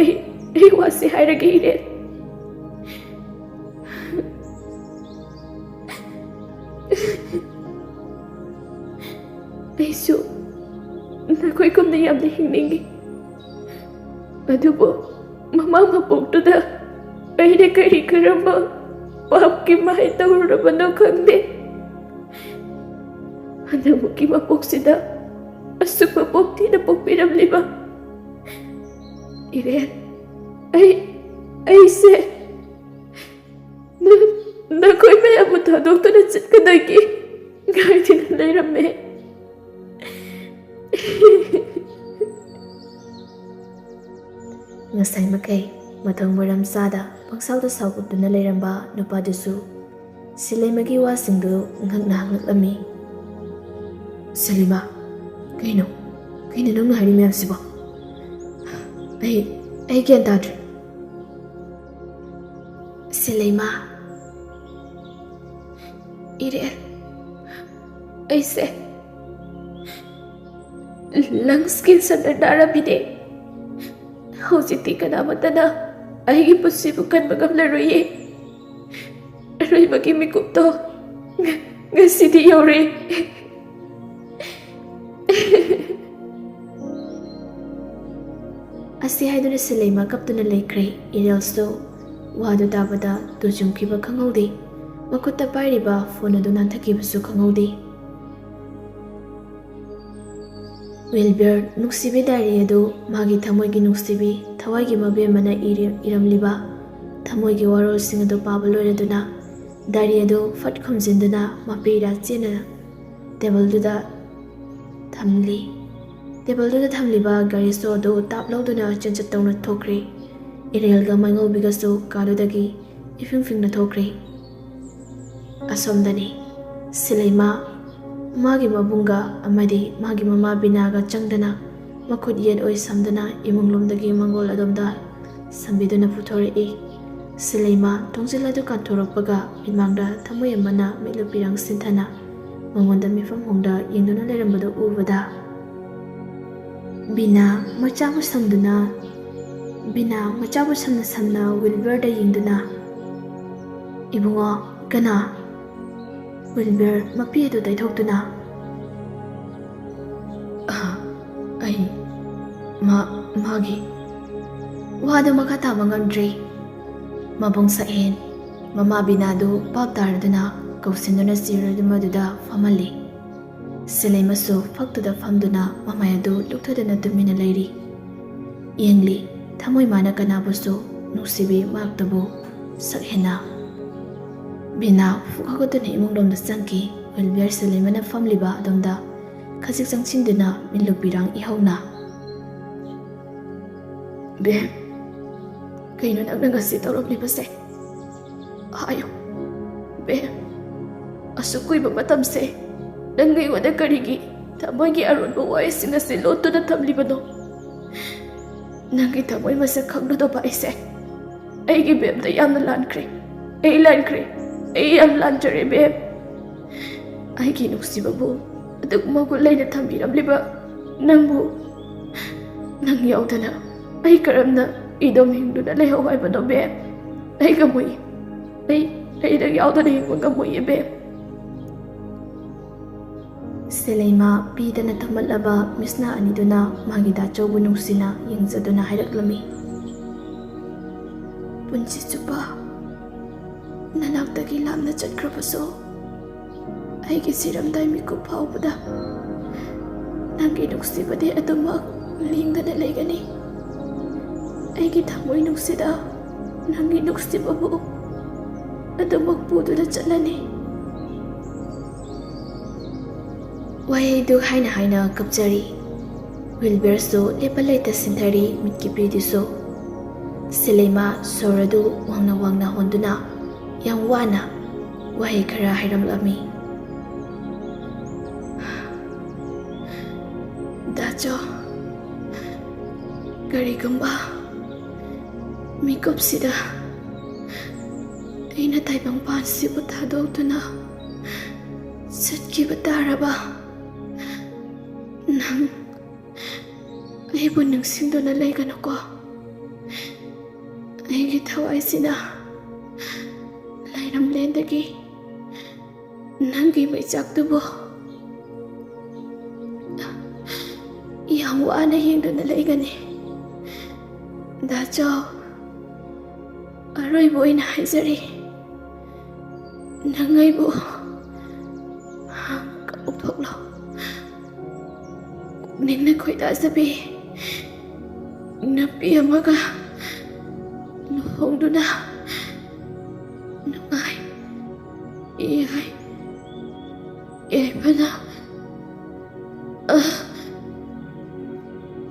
ꯑꯩ ꯋꯥꯁꯦ ꯍꯥꯏꯔꯒꯦ. ꯏꯔꯦꯜ, ꯑꯩꯁꯨ ꯅꯈꯣꯏꯒꯨꯝꯅ ꯌꯥꯝꯅ ꯍꯤꯡꯅꯤꯡꯉꯤ. ꯑꯗꯨꯕꯨ ꯃꯃꯥ ꯃꯄꯣꯛꯇꯨꯗ ꯑꯩꯅ ꯀꯔꯝꯕ ꯄꯥꯞꯀꯤ ꯃꯍꯩ ꯇꯧꯔꯨꯔꯕꯅꯣ ꯈꯪꯗꯦ. ꯍꯟꯗꯛꯃꯨꯛꯀꯤ ꯃꯄꯣꯛꯁꯤꯗ ꯑꯁꯨꯛꯄ ꯄꯣꯛꯊꯤꯅ ꯄꯣꯛꯄꯤꯔꯝꯂꯤꯕ ꯏꯔꯦꯜ, ꯑꯩꯁꯦ ꯅꯈꯣꯏ ꯃꯌꯥꯝꯕꯨ ꯊꯥꯗꯣꯛꯇꯨꯅ ꯆꯠꯀꯗꯒꯤ ꯉꯥꯏꯗꯨꯅ ꯂꯩꯔꯝꯃꯦ. ꯉꯁꯥꯏ ꯃꯈꯩ ꯃꯊꯪ ꯃꯔꯝ ꯆꯥꯗ ꯄꯪꯁꯥꯎꯗ ꯁꯥꯎꯒꯠꯇꯨꯅ ꯂꯩꯔꯝꯕ ꯅꯨꯄꯥꯗꯨꯁꯨ ꯁꯤꯂꯩꯃꯒꯤ ꯋꯥꯁꯤꯡꯗꯨ ꯉꯛꯅ ꯍꯪꯂꯛꯂꯝꯃꯤ. ꯁꯤꯂꯩꯃ, ꯀꯩꯅꯣ ꯅꯪꯅ ꯍꯥꯏꯔꯤ ꯃꯌꯥꯝꯁꯤꯕꯣ? ꯑꯩ ꯒ꯭ꯌꯥꯟ ꯇꯥꯗ꯭ꯔꯦ. ꯁꯤꯂꯩꯃ, ꯏꯔꯦꯜ, ꯑꯩꯁꯦ ꯂꯪꯁ ꯀꯦꯟꯁꯔꯅ ꯅꯥꯔꯝꯃꯤꯅꯦ. ꯍꯧꯖꯤꯛꯇꯤ ꯀꯅꯥꯃꯠꯇꯅ ꯑꯩꯒꯤ ꯄꯨꯟꯁꯤꯕꯨ ꯀꯟꯕ ꯉꯝꯂꯔꯣꯏꯌꯦ. ꯈꯜꯂꯤꯕꯒꯤ ꯃꯤꯀꯨꯞꯇꯣ ꯉꯁꯤꯗꯤ ꯌꯧꯔꯦ. ꯑꯁꯤ ꯍꯥꯏꯗꯨꯅ ꯁꯤꯂꯩꯃ ꯀꯞꯇꯨꯅ ꯂꯩꯈ꯭ꯔꯦ. ꯏꯔꯦꯜꯁꯨ ꯋꯥꯗꯨ ꯇꯥꯕꯗ ꯇꯨꯖꯨꯝꯈꯤꯕ ꯈꯪꯍꯧꯗꯦ. ꯃꯈꯨꯠꯇ ꯄꯥꯏꯔꯤꯕ ꯐꯣꯟ ꯑꯗꯨ ꯅꯥꯟꯊꯈꯤꯕꯁꯨ ꯈꯪꯍꯧꯗꯦ. ꯋꯤꯜꯕꯔ ꯅꯨꯡꯁꯤꯕꯤ ꯗꯥꯏꯔꯤ ꯑꯗꯨ ꯃꯥꯒꯤ ꯊꯃꯣꯏꯒꯤ ꯅꯨꯡꯁꯤꯕꯤ ꯊꯋꯥꯏꯒꯤ ꯃꯕꯦꯝꯃꯅ ꯏꯔꯝꯂꯤꯕ ꯊꯃꯣꯏꯒꯤ ꯋꯥꯔꯣꯜꯁꯤꯡ ꯑꯗꯨ ꯄꯥꯕ ꯂꯣꯏꯔꯗꯨꯅ ꯗꯥꯏꯔꯤ ꯑꯗꯨ ꯐꯠ ꯈꯨꯝꯖꯤꯟꯗꯨꯅ ꯃꯄꯤꯔꯥ ꯆꯦꯅ ꯇꯦꯕꯜꯗꯨꯗ ꯊꯝꯂꯤ. ꯇꯦꯕꯜꯗꯨꯗ ꯊꯝꯂꯤꯕ ꯒꯥꯔꯤ ꯁꯣ ꯑꯗꯨ ꯇꯥꯞ ꯂꯧꯗꯨꯅ ꯆꯦꯟꯆꯠ ꯇꯧꯅ ꯊꯣꯛꯈ꯭ꯔꯦ. ꯏꯔꯦꯜꯒ ꯃꯥꯏꯉꯧꯕꯤꯒꯁꯨ ꯀꯥꯗꯨꯗꯒꯤ ꯏꯐꯤꯡ ꯐꯤꯡꯅ ꯊꯣꯛꯈ꯭ꯔꯦ. ꯑꯁꯣꯝꯗꯅꯤ ꯁꯤꯂꯩꯃ ꯃꯥꯒꯤ ꯃꯕꯨꯡꯒ ꯑꯃꯗꯤ ꯃꯥꯒꯤ ꯃꯃꯥ ꯕꯤꯅꯥꯒ ꯆꯪꯗꯅ ꯃꯈꯨꯠ ꯌꯦꯠ ꯑꯣꯏ ꯁꯝꯗꯨꯅ ꯏꯃꯨꯡꯂꯣꯝꯗꯒꯤ ꯃꯪꯒꯣꯜ ꯑꯗꯣꯝꯗ ꯁꯝꯕꯤꯗꯨꯅ ꯄꯨꯊꯣꯔꯛꯏ. ꯁꯤꯂꯩꯃ ꯊꯣꯡꯖꯤꯜ ꯑꯗꯨ ꯀꯥꯟꯊꯣꯔꯛꯄꯒ ꯃꯤꯠꯃꯥꯡꯗ ꯊꯃꯣꯏ ꯑꯃꯅ ꯃꯤꯠꯂꯨꯄꯤꯔꯥꯡ ꯁꯤꯟꯊꯅ ꯃꯉꯣꯟꯗ ꯃꯤꯐꯝ ꯍꯣꯡꯗ ꯌꯦꯡꯗꯨꯅ ꯂꯩꯔꯝꯕꯗꯨ ꯎꯕꯗ ꯕꯤꯅꯥ ꯃꯆꯥꯕꯨ ꯁꯝꯅ ꯁꯝꯅ ꯋꯤꯜꯕꯔꯗ ꯌꯦꯡꯗꯨꯅ "ꯏꯕꯨꯡꯉꯣ ꯀꯅꯥ?" ꯋꯤꯜꯕꯔ ꯃꯄꯤ ꯑꯗꯨ ꯇꯩꯊꯣꯛꯇꯨꯅ "ꯑꯩ ꯃꯥꯒꯤ..." ꯋꯥꯗꯨ ꯃꯈꯥ ꯇꯥꯕ ꯉꯝꯗ꯭ꯔꯦ. ꯃꯕꯨꯡ ꯁꯛꯍꯦꯟ ꯃꯃꯥ ꯕꯤꯅꯥꯗꯨ ꯚꯥꯞ ꯇꯥꯔꯗꯨꯅ ꯀꯧꯁꯤꯟꯗꯨꯅ ꯆꯤꯌꯔ ꯃꯗꯨꯗ ꯐꯝꯍꯜꯂꯤ. ꯁꯤꯂꯩꯃꯁꯨ ꯐꯛꯇꯨꯗ ꯐꯝꯗꯨꯅ ꯃꯃꯥꯏ ꯑꯗꯨ ꯂꯨꯛꯊꯗꯨꯅ ꯇꯨꯃꯤꯟꯅ ꯂꯩꯔꯤ. ꯌꯦꯡꯂꯤ ꯊꯃꯣꯏ ꯃꯥꯅ ꯀꯅꯥꯕꯨꯁꯨ ꯅꯨꯡꯁꯤꯕꯤ ꯃꯍꯥꯛꯇꯕꯨ ꯁꯛꯍꯦꯟꯅ. ꯕꯤꯅꯥ ꯐꯨꯛ ꯍꯧꯒꯠꯇꯨꯅ ꯏꯃꯨꯡꯂꯣꯝꯗ ꯆꯪꯈꯤ. ꯋꯤꯜꯕꯔ ꯁꯤꯂꯩꯃꯅ ꯐꯝꯂꯤꯕ ꯑꯗꯣꯝꯗ ꯈꯖꯤꯛ ꯆꯪꯁꯤꯟꯗꯨꯅ ꯃꯤꯠꯂꯨꯄꯤꯔꯥꯡ ꯏꯍꯧꯅ "ꯕꯦꯝ, ꯀꯩꯅꯣ ꯅꯪꯅ ꯉꯁꯤ ꯇꯧꯔꯝꯂꯤꯕꯁꯦ? ꯍꯥꯏꯌꯨ ꯕꯦꯝ, ꯑꯁꯨꯛ ꯀꯨꯏꯕ ꯃꯇꯝꯁꯦ ꯅꯪ ꯑꯩꯉꯣꯟꯗ ꯀꯔꯤꯒꯤ ꯊꯃꯣꯏꯒꯤ ꯑꯔꯣꯟꯕ ꯋꯥꯍꯩꯁꯤꯡ ꯑꯁꯤ ꯂꯣꯠꯇꯨꯅ ꯊꯝꯂꯤꯕꯅꯣ? ꯅꯪꯒꯤ ꯊꯃꯣꯏ ꯃꯁꯛ ꯈꯪꯂꯨꯗꯕ ꯑꯩꯁꯦ ꯑꯩꯒꯤ ꯕꯦꯝꯗ ꯌꯥꯝꯅ ꯂꯥꯟꯈ꯭ꯔꯦ. ꯑꯩ ꯌꯥꯝ ꯂꯥꯟꯖꯔꯦ ꯕꯦꯝ. ꯑꯩꯒꯤ ꯅꯨꯡꯁꯤꯕꯕꯨ ꯑꯗꯨꯛ ꯃꯒꯨꯟ ꯂꯩꯅ ꯊꯝꯕꯤꯔꯝꯂꯤꯕ ꯅꯪꯕꯨ ꯅꯪ ꯌꯥꯎꯗꯅ ꯑꯩ ꯀꯔꯝꯅ ꯏꯗꯣꯝ ꯍꯤꯡꯗꯨꯅ ꯂꯩꯍꯧ ꯍꯥꯏꯕꯅꯣ ꯕꯦꯝ? ꯑꯩ ꯉꯝꯃꯣꯏ. ꯑꯩ ꯅꯪ ꯌꯥꯎꯗꯅ ꯍꯤꯡꯕ ꯉꯝꯃꯣꯏꯌꯦ ꯕꯦꯝ." ꯁꯤꯂꯩꯃ ꯄꯤꯗꯅ ꯊꯝꯃꯠꯂꯕ ꯃꯤꯁꯅꯥ ꯑꯅꯤꯗꯨꯅ ꯃꯥꯒꯤ ꯗꯥꯆꯧꯕꯨ ꯅꯨꯡꯁꯤꯅ ꯌꯦꯡꯖꯗꯨꯅ ꯍꯥꯏꯔꯛꯂꯝꯃꯤ. "ꯄꯨꯟꯁꯤ ꯆꯨꯞꯄ ꯅꯅꯥꯛꯇꯒꯤ ꯂꯥꯞꯅ ꯆꯠꯈ꯭ꯔꯕꯁꯨ ꯑꯩꯒꯤ ꯁꯤꯔꯝꯗꯥꯏ ꯃꯤꯀꯨꯞ ꯐꯥꯎꯕꯗ ꯅꯪꯒꯤ ꯅꯨꯡꯁꯤꯕꯗꯤ ꯑꯗꯨꯃꯛ ꯂꯦꯡꯗꯅ ꯂꯩꯒꯅꯤ. ꯑꯩꯒꯤ ꯊꯃꯣꯏ ꯅꯨꯡꯁꯤꯗ ꯅꯪꯒꯤ ꯅꯨꯡꯁꯤꯕꯕꯨ ꯑꯗꯨꯃꯛ ꯄꯨꯗꯨꯅ ꯆꯠꯂꯅꯤ." ꯋꯥꯍꯩꯗꯨ ꯍꯥꯏꯅ ꯀꯞꯆꯔꯤ. ꯋꯤꯜꯕꯔꯁꯨ ꯂꯦꯞꯄ ꯂꯩꯇ ꯁꯤꯟꯊꯔꯤ ꯃꯤꯠꯀꯤ ꯄꯤꯗꯨꯁꯨ. ꯁꯤꯂꯩꯃ ꯁꯣꯔ ꯑꯗꯨ ꯋꯥꯡꯅ ꯍꯣꯟꯗꯨꯅ ꯌꯥꯝ ꯋꯥꯅ ꯋꯥꯍꯩ ꯈꯔ ꯍꯥꯏꯔꯝꯂꯝꯃꯤ. "ꯗꯥꯆꯧ, ꯀꯔꯤꯒꯨꯝꯕ ꯃꯤꯀꯨꯞꯁꯤꯗ ꯑꯩꯅ ꯇꯥꯏꯕꯪꯄꯥꯟꯁꯤꯕꯨ ꯊꯥꯗꯣꯛꯇꯨꯅ ꯆꯠꯈꯤꯕ ꯇꯥꯔꯕ ꯅꯪ ꯑꯩꯕꯨ ꯅꯤꯡꯁꯤꯡꯗꯨꯅ ꯂꯩꯒꯅꯨꯀꯣ. ꯑꯩꯒꯤ ꯊꯋꯥꯏꯁꯤꯅ ꯂꯩꯔꯝꯂꯦꯟꯗꯒꯤ ꯅꯪꯒꯤ ꯃꯩꯆꯥꯛꯇꯨꯕꯨ ꯌꯥꯝ ꯋꯥꯅ ꯌꯦꯡꯗꯨꯅ ꯂꯩꯒꯅꯤ. ꯗꯥꯆꯧ, ꯑꯔꯣꯏꯕ ꯑꯣꯏꯅ ꯍꯥꯏꯖꯔꯤ. ꯅꯪ ꯑꯩꯕꯨ ꯀꯥꯎꯊꯣꯛꯂꯣ. ꯄꯨꯛꯅꯤꯡꯅ ꯈꯣꯏꯗꯥꯖꯕꯤ ꯅꯨꯄꯤ ꯑꯃꯒ ꯂꯨꯍꯣꯡꯗꯨꯅ ꯅꯨꯡꯉꯥꯏ ꯌꯥꯏꯐꯅ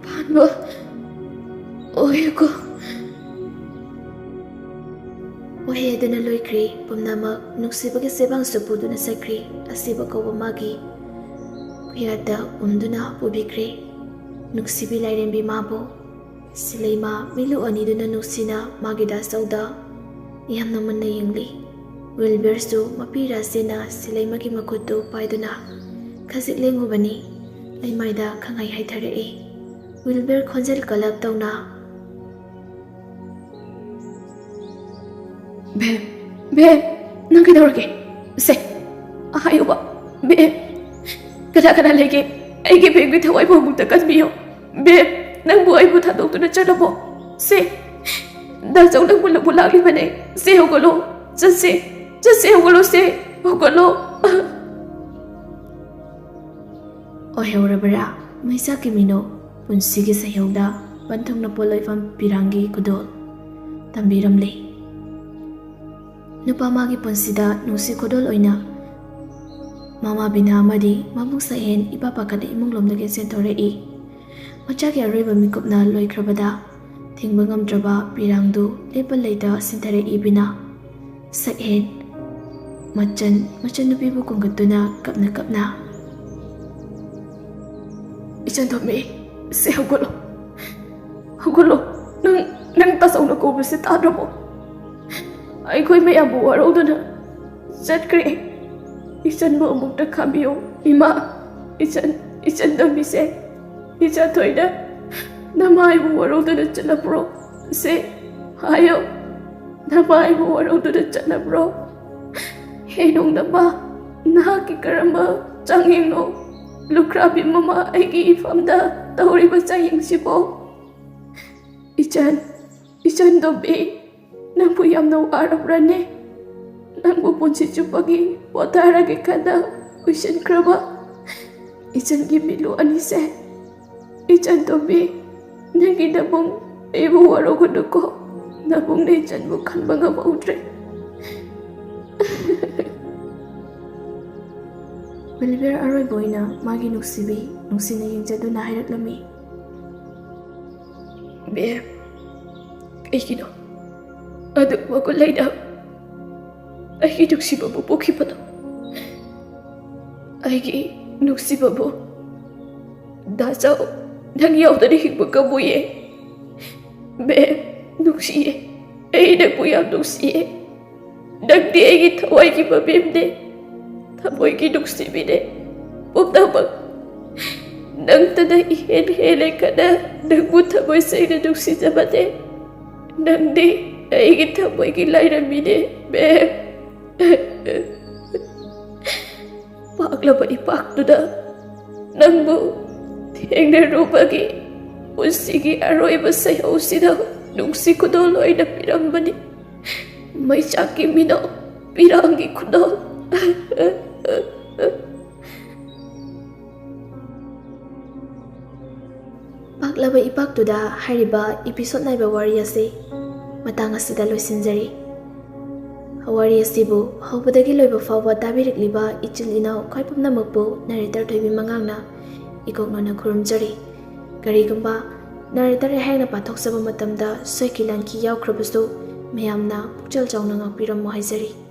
ꯄꯥꯟꯕ ꯑꯣꯏꯌꯨꯀꯣ." ꯋꯥꯍꯩ ꯑꯗꯨꯅ ꯂꯣꯏꯈ꯭ꯔꯤ. ꯄꯨꯝꯅꯃꯛ ꯅꯨꯡꯁꯤꯕꯒꯤ ꯆꯦꯕꯥꯡꯁꯨ ꯄꯨꯗꯨꯅ ꯆꯠꯈ꯭ꯔꯤ. ꯑꯁꯤꯕ ꯀꯧꯕ ꯃꯥꯒꯤ ꯀꯨꯌꯥꯠꯇ ꯎꯝꯗꯨꯅ ꯄꯨꯕꯤꯈ꯭ꯔꯤ. ꯅꯨꯡꯁꯤꯕꯤ ꯂꯥꯏꯔꯦꯝꯕꯤ ꯃꯥꯕꯨ. ꯁꯤꯂꯩꯃ ꯃꯤꯠꯂꯨ ꯑꯅꯤꯗꯨꯅ ꯅꯨꯡꯁꯤꯅ ꯃꯥꯒꯤ ꯗꯥꯆꯧꯗ ꯌꯥꯝꯅ ꯃꯨꯟꯅ ꯌꯦꯡꯂꯤ. ꯋꯤꯜꯕꯔꯁꯨ ꯃꯄꯤ ꯔꯥꯖꯦꯅ ꯁꯤꯂꯩꯃꯒꯤ ꯃꯈꯨꯠꯇꯨ ꯄꯥꯏꯗꯨꯅ ꯈꯖꯤꯛ ꯂꯦꯡꯉꯨꯕꯅꯤ. ꯂꯩꯃꯥꯏꯗ ꯈꯪꯍꯥꯏ ꯍꯥꯏꯊꯔꯛꯏ. ꯋꯤꯜꯕꯔ ꯈꯣꯟꯖꯦꯜ ꯀꯜꯂꯞ ꯇꯧꯅ "ꯕꯦꯝ, nang kaidaurage se ayuba be kana lege aige begi thawai bamuk ta kasbiyo be nang bu aibu thadok tu na chalabo se da jau nang bula bula li bane se hogolo se hogolo se hogolo o heurabara maisa kimino punsigi sayauda banthong na poloifam pirangi kudol tambiramle nupa magi punsida nusi kudol oina mama bina amadi mamuk sahen ipa pakada imung lomdage senthore I machagi aroiba mikupna loikrabada thingba ngamdraba pirangdu lepa leita senthare I bina sakhen machan nupibu kongatuna kapna ichan thomi se hugolo nang tasawna ko bisi tadrabo ai koi Mayambu waroduna chatkre ichan mo amukta khabiyo ima ichan thomi se icha thoida namai bu waroduna chalapro se hayo namai bu waroduna chalapro henong naba nahaki karamba changingno lukrabi mama aigi ifamda tawriba chaying sibo ichan dobe nangbu yamno arabrane nangbu punsi chupagi watarage kada ushan kraba ichan gimilu anise ichan dobe nangi nabung ebu warogoduko nabung ne ichan bu khanbanga maudre Malibera aroy boina magi nuksibi nuksina yengjaduna hairatlammi be aikino adu wakulaida aigi nuksibabu pokhibado aigi nuksibabu dachao nang yaudani hingba kabuye be nuksiye aina puyam nuksiye nangdi aigi thawai ki babemne Tamoy ki nuksibine pumtabag nang tada ihele ka na nang mutamoy sa ina nuksisabate nang di aigit tamoy ki layramine be paklaba epaktuda nang mo tiyang narubagi unsigi aroy masayaw sina nuksi kudoloy na pirambani may saki mino pirangi kudol Paklaba epaktuda hariba episode naiba wari ase matang asida loisinjari wari asibu hobadagi loiba fawa tabirikliba ichil inau khaipumna makbu narrator twbiramu ikoknona khurumjari karigumba narrator haina pathok saba matamda soikilanki yaukhrabasu mayamna pukchal chawna ngakpiramo haijari